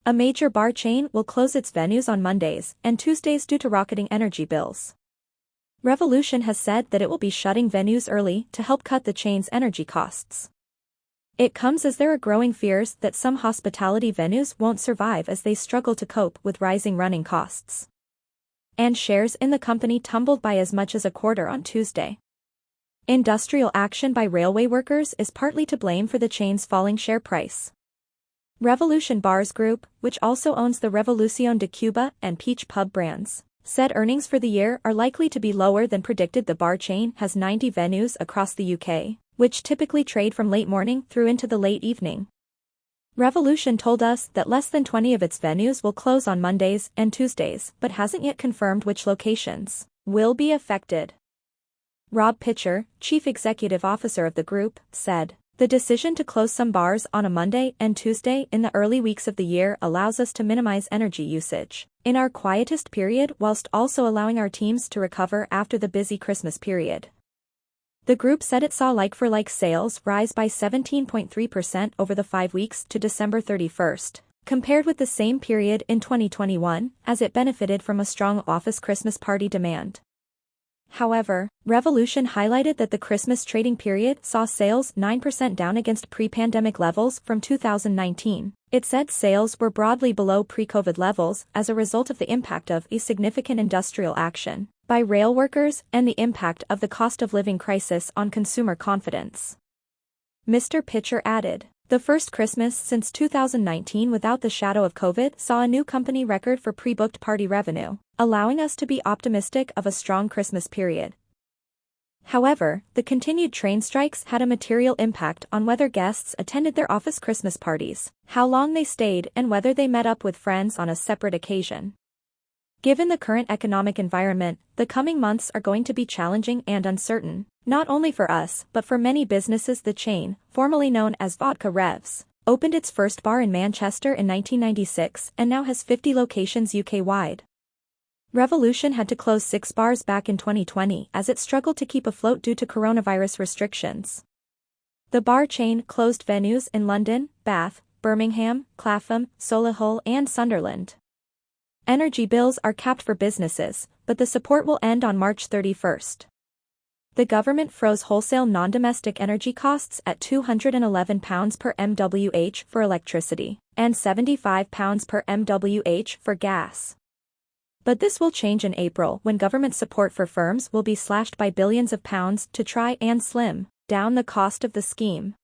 A major bar chain will close its venues on Mondays and Tuesdays due to rocketing energy bills. Revolution has said that it will be shutting venues early to help cut the chain's energy costs. It comes as there are growing fears that some hospitality venues won't survive as they struggle to cope with rising running costs. And shares in the company tumbled by as much as a quarter on Tuesday. Industrial action by railway workers is partly to blame for the chain's falling share price. Revolution Bars Group, which also owns the Revolucion de Cuba and Peach Pub brands, said earnings for the year are likely to be lower than predicted. The bar chain has 90 venues across the UK, which typically trade from late morning through into the late evening. Revolution told us that less than 20 of its venues will close on Mondays and Tuesdays, but hasn't yet confirmed which locations will be affected. Rob Pitcher, chief executive officer of the group, said, "The decision to close some bars on a Monday and Tuesday in the early weeks of the year allows us to minimize energy usage in our quietest period whilst also allowing our teams to recover after the busy Christmas period." The group said it saw like-for-like sales rise by 17.3% over the 5 weeks to December 31st, compared with the same period in 2021, as it benefited from a strong office Christmas party demand. However, Revolution highlighted that the Christmas trading period saw sales 9% down against pre-pandemic levels from 2019. It said sales were broadly below pre-COVID levels as a result of the impact of a significant industrial action by rail workers and the impact of the cost of living crisis on consumer confidence. Mr. Pitcher added, "The first Christmas since 2019 without the shadow of COVID saw a new company record for pre-booked party revenue, allowing us to be optimistic of a strong Christmas period." However, the continued train strikes had a material impact on whether guests attended their office Christmas parties, how long they stayed, and whether they met up with friends on a separate occasion. Given the current economic environment, the coming months are going to be challenging and uncertain, not only for us but for many businesses. The chain, formerly known as Vodka Revs, opened its first bar in Manchester in 1996 and now has 50 locations UK-wide. Revolution had to close 6 bars back in 2020 as it struggled to keep afloat due to coronavirus restrictions. The bar chain closed venues in London, Bath, Birmingham, Clapham, Solihull and Sunderland. Energy bills are capped for businesses, but the support will end on March 31st. The government froze wholesale non-domestic energy costs at £211 per MWh for electricity, and £75 per MWh for gas. But this will change in April when government support for firms will be slashed by billions of pounds to try and slim down the cost of the scheme.